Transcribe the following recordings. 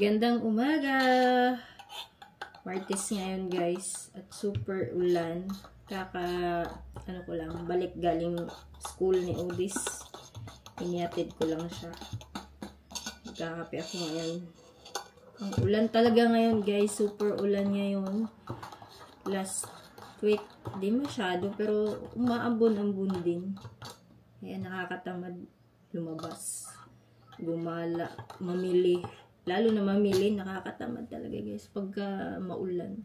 Magandang umaga! Martes ngayon guys. At super ulan. Balik galing school ni Odis. Iniatid ko lang siya. Nagkakape ako ngayon. Ang ulan talaga ngayon guys. Super ulan ngayon. Last week, di masyado. Pero umaambon-ambon din. Kaya nakakatamad lumabas. Gumala, mamili. Lalo na mamili, nakakatamad talaga guys pagka maulan.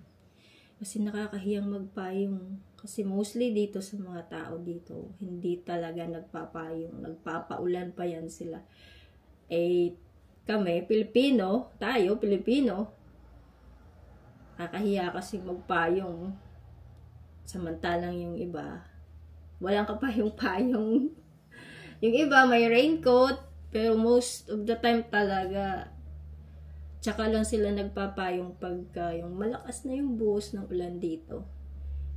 Kasi nakakahiyang magpayong. Kasi mostly dito sa mga tao dito, hindi talaga nagpapayong. Nagpapaulan pa yan sila. Eh, kami, Pilipino, nakakahiya kasi magpayong. Samantalang yung iba, walang kapayong-payong. Yung iba may raincoat, pero most of the time talaga, tsaka lang sila nagpapayong pagka yung malakas na yung buhos ng ulan dito.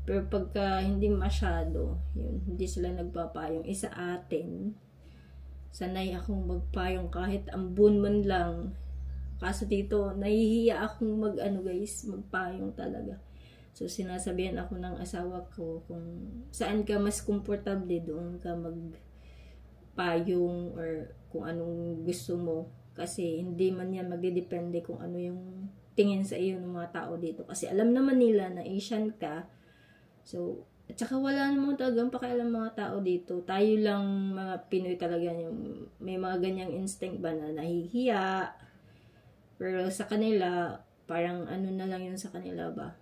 Pero pagka hindi masyado, yun, hindi sila nagpapayong. Isa atin, sanay akong magpayong kahit ambon man lang. Kaso dito, nahihiya akong magpayong talaga. So sinasabihan ako ng asawa ko kung saan ka mas komportable, doon ka magpayong or kung anong gusto mo. Kasi hindi man yan magdidepende kung ano yung tingin sa iyo ng mga tao dito. Kasi alam naman nila na Asian ka. So, at saka wala namang talagang pakialam mga tao dito. Tayo lang mga Pinoy talaga yung may mga ganyang instinct ba na nahihiya. Pero sa kanila, parang ano na lang yun sa kanila ba?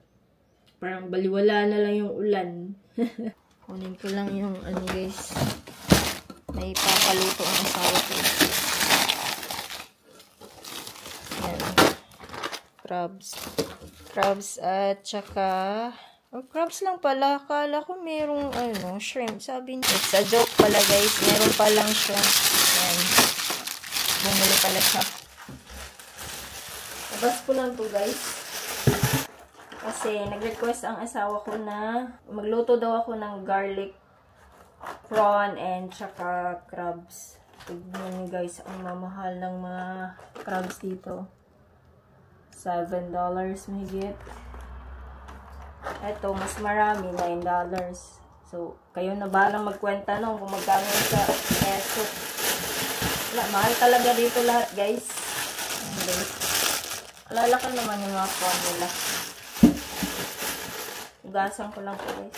Parang baliwala na lang yung ulan. Kunin ko lang yung guys. May papaluto ang asawa ko. Crabs at saka crabs lang pala. Akala ko merong shrimp. Sabi niya, it's a joke pala guys. Meron palang shrimp. Ayan. Bumili pala siya. Labas ko lang to guys. Kasi nag-request ang asawa ko na magluto daw ako ng garlic prawn and saka crabs. Tignan niyo guys, ang mamahal ng mga crabs dito. $7 mahigit. Eto, mas marami, $9. So, kayo na balang magkwenta nung kung magkano sa peso. Wala, mahal talaga dito lahat, guys. Alalakan naman yung mga prawn nila. Ugasan ko lang po, guys.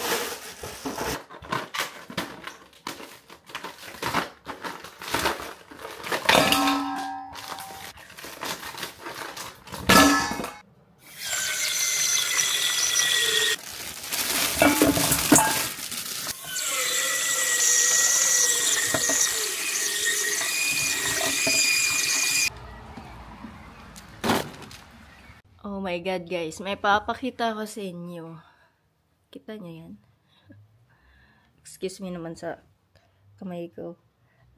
Oh my God, guys. May papakita ko sa inyo. Kita nyo yan? Excuse me naman sa kamay ko.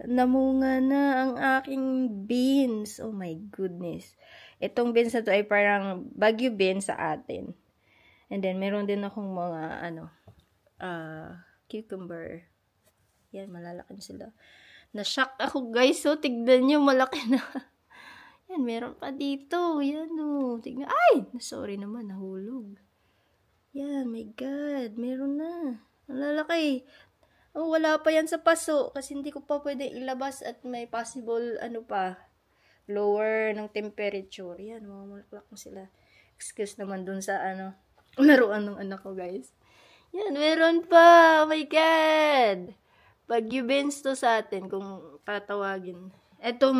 Namunga na ang aking beans. Oh my goodness. Itong beans na to ay parang Baguio beans sa atin. And then, meron din akong mga, cucumber. Yan, malalaki na sila. Na-shock ako, guys. So, tignan nyo, malaki na. Yan, meron pa dito. Yan, oh. Tignan. Ay! Sorry naman, nahulog. Yan, my God. Meron na. Ang lalaki. Oh, wala pa yan sa paso. Kasi hindi ko pa pwede ilabas at may possible, lower ng temperature. Yan, mamulaklak na sila. Excuse naman dun sa, laruan ng anak ko, guys. Yan, meron pa. Oh my God. Baguio beans to sa atin, kung tatawagin. Ito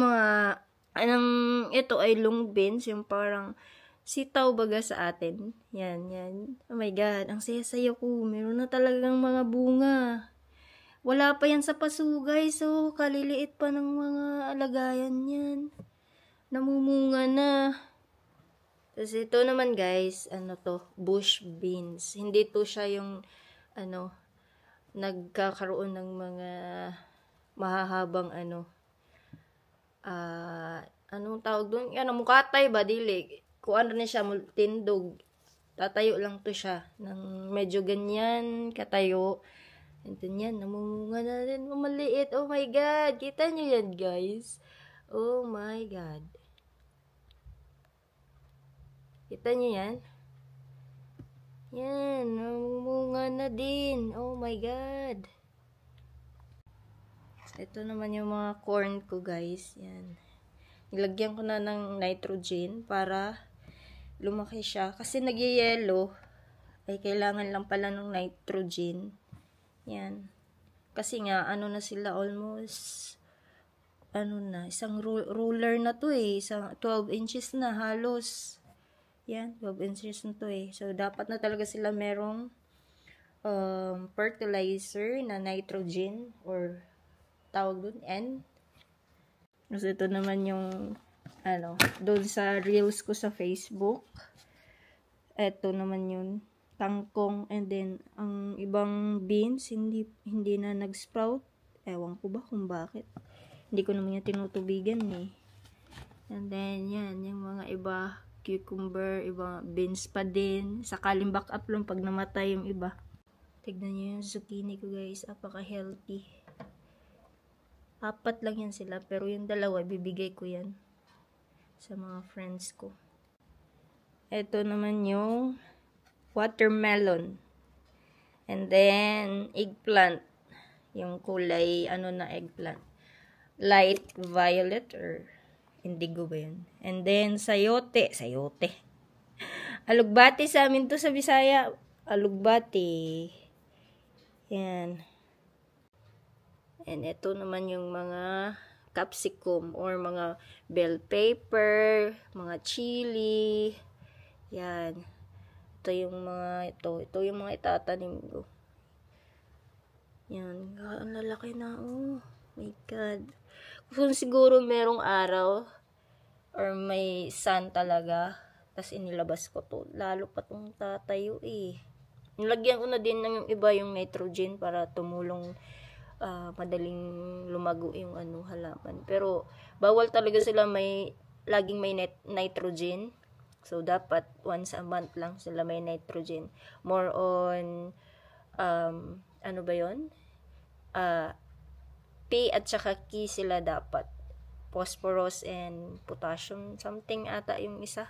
ito ay long beans, yung parang sitaw baga sa atin. Yan, yan. Oh my God, ang saya-saya ko. Meron na talagang mga bunga. Wala pa yan sa paso, guys. So, kaliliit pa ng mga alagayan yan. Namumunga na. Tapos ito naman, guys, bush beans. Hindi to siya yung, nagkakaroon ng mga mahahabang, anong tawag doon? Yan, mukatay ba? Dili. Kung ano na siya, tindog. Tatayo lang to siya. Ng medyo ganyan, katayo. And then yan, namumunga na rin. Maliit. Oh my God. Kita nyo yan, guys. Oh my God. Kita nyo yan? Yan, namumunga na din. Oh my God. Ito naman yung mga corn ko, guys. Yan. Nilagyan ko na ng nitrogen para lumaki siya. Kasi nagyayelo, ay kailangan lang pala ng nitrogen. Yan. Kasi nga, ano na sila almost, ano na, isang ruler na to eh. Isang 12 inches na halos. Yan, 12 inches na to eh. So, dapat na talaga sila merong fertilizer na nitrogen or tawag dun, N. Kasi ito naman yung ano, doon sa reels ko sa Facebook. Ito naman yung kangkong, and then ang ibang beans hindi na nag-sprout. Ewan ko ba kung bakit. Hindi ko naman yung tinutubigan eh. And then yan, yung mga iba cucumber, iba beans pa din. Sakaling back up lang pag namatay yung iba. Tignan nyo yung zucchini ko, guys. Apaka-healthy. 4 lang yan sila, pero yung 2, bibigay ko yan sa mga friends ko. Ito naman yung watermelon. And then, eggplant. Yung kulay, ano na eggplant. Light violet or indigo ba yun? And then, sayote. Alugbati sa amin to sa Bisaya. Alugbati. Yan. And ito naman yung mga capsicum or mga bell pepper, mga chili. Yan. Ito yung mga ito yung mga itatanim ko. Yan, ang lalaki na. Oh my God. Kung siguro merong araw or may sun talaga, tas inilabas ko to, lalo pa tong tatayo eh. Nilagyan ko na din ng iba yung nitrogen para tumulong madaling lumago yung halaman. Pero bawal talaga sila laging may nitrogen. So dapat once a month lang sila may nitrogen. More on ano ba 'yon? P at saka K sila dapat. Phosphorus and potassium something ata yung isa.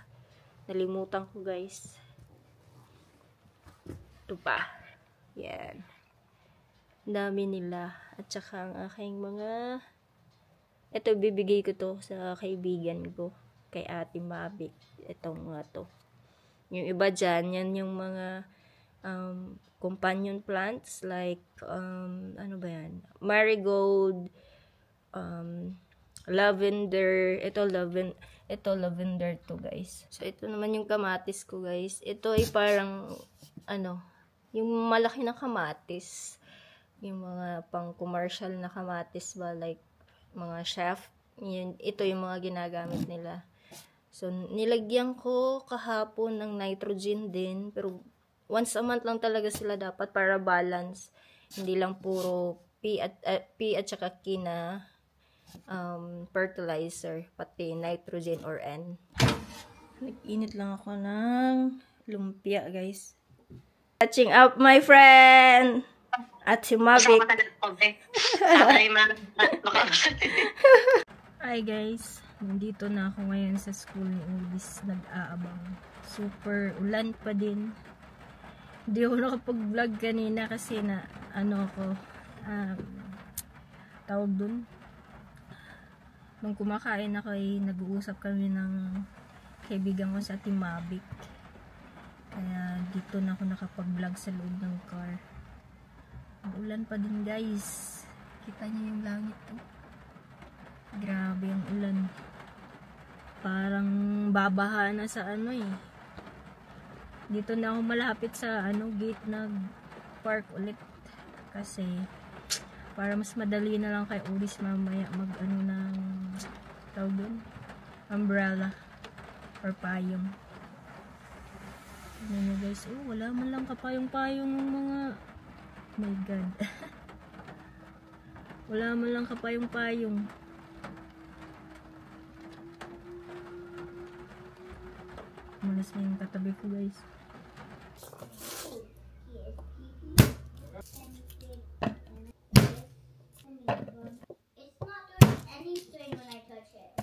Nalimutan ko, guys. Ito pa. Yan. Dami nila. At saka ang aking mga ito, bibigay ko to sa kaibigan ko. Kay Ate Mabik. Itong mga to. Yung iba dyan, yan yung mga companion plants like ano ba yan? Marigold, lavender. Ito lavender to, guys. So ito naman yung kamatis ko, guys. Ito ay parang yung malaki na kamatis. Yung mga pang commercial na kamatis ba, like mga chef. Ito yung mga ginagamit nila. So nilagyan ko kahapon ng nitrogen din, pero once a month lang talaga sila dapat para balance. Hindi lang puro P at saka K na fertilizer, pati nitrogen or N. Nag-init lang ako ng lumpia, guys. Catching up, my friend! At si Mavik. Hi, guys. Nandito na ako ngayon sa school ni Udis. Nag-aabang. Super ulan pa din. Hindi ako nakapag-vlog kanina kasi na tawag dun. Nung kumakain ako ay nag-uusap kami ng kaibigan ko sa Team Mavik. Kaya dito na ako nakapag-vlog sa loob ng car. Ulan pa din, guys. Kita niyo yung langit to. Grabe yung ulan. Parang babaha na sa Dito na ako malapit sa gate na park ulit. Kasi para mas madali na lang kay Udis mamaya ng tawag dun, umbrella or payong. Ano nyo, guys, wala man lang kapayong-payong ng mga, oh my God. Wala man lang kapayong-payong. Malas na yung katabi ko, guys. It's not doing anything when I touch it.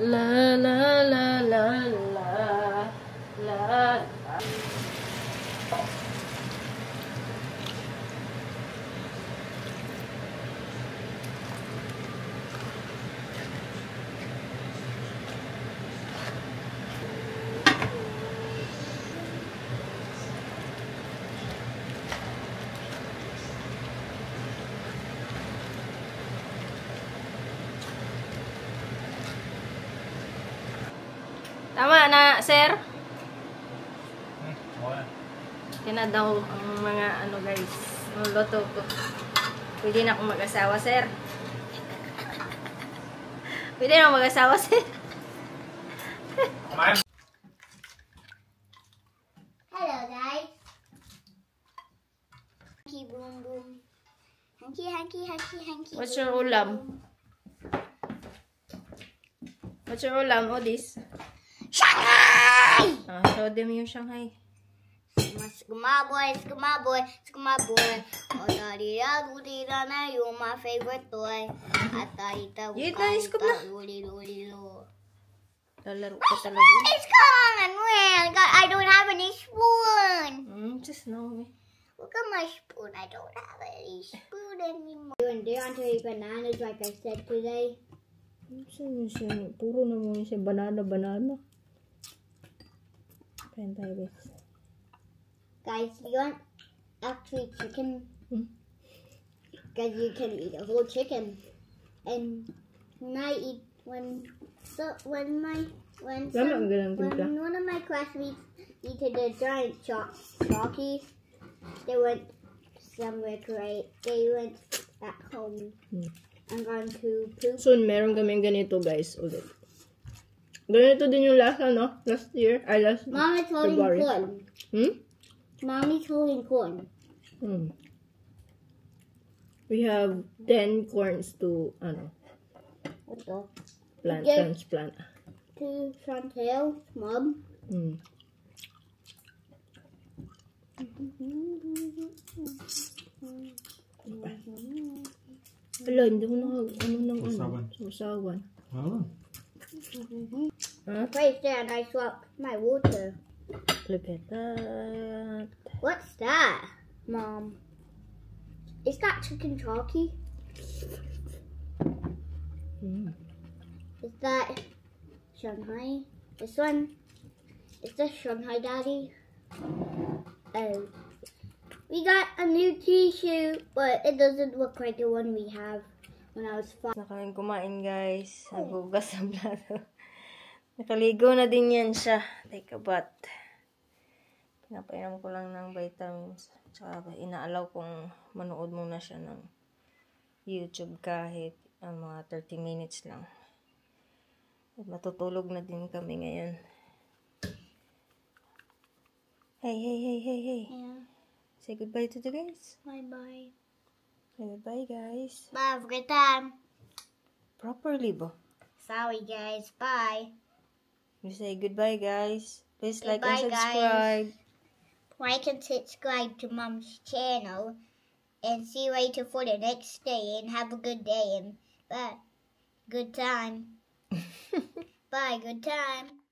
La la la la la la. Tama na, sir. Yan na daw ang mga ano guys. Ang loto ko. Pwede na akong mag-asawa, sir. Pwede na akong mag-asawa, sir. Hello, guys. Hanky boom boom. Hanky, hanky, hanky, hanky. What's your ulam? What's your ulam, Odis? Shanghai! Show them yung Shanghai. Skumaboy, skumaboy, skumaboy. Oh, daddy-da, doo-dee-da, na, you're my favorite toy. At-ta-ita, Scoop na. luli-luli-lo. Lalaro ka talaga. It's gone! Well, I don't have any spoon. Just know me. Look at my spoon. I don't have any spoon anymore. You and Darren to eat bananas like I said today. Puro naman siya banana. Kain tayo, guys. Guys, you want actually chicken? Guys, you can eat a whole chicken. And when I eat, when one of my classmates eaten a giant chalky, they went somewhere great. They went back home. I'm going to poop. Soon, meron kaming ganito, guys, ulit. Ganito din yung lasa, no? Last year. Last Mom is holding February. corn. Mommy's holding corn. We have 10 corns to, What the? transplant. To Chantel, Mom. Wala, hindi ko sausawan. Right there, and I swapped my water. Look at that. What's that, Mom? Is that chicken chalky? Is that Shanghai? This one? Is this Shanghai, Daddy? Oh. We got a new t-shirt, but it doesn't look like the one we have when I was 5. Na kaming kumain, guys. Nagugas ang plato. Nakaligo na din yan siya. Take a bath. Pinapainom ko lang ng vitamins. Tsaka inaalaw kong manood muna siya ng YouTube kahit mga 30 minutes lang. At matutulog na din kami ngayon. Hey. Yeah. Say goodbye to the guys. Bye-bye. Say goodbye, guys. Bye, have a good time. Properly ba? Sorry, guys. Bye. You say goodbye, guys. Please like Goodbye, and subscribe. Like and subscribe to Mom's channel. And see you later for the next day. And have a good day. And bye. Good time. Bye. Good time.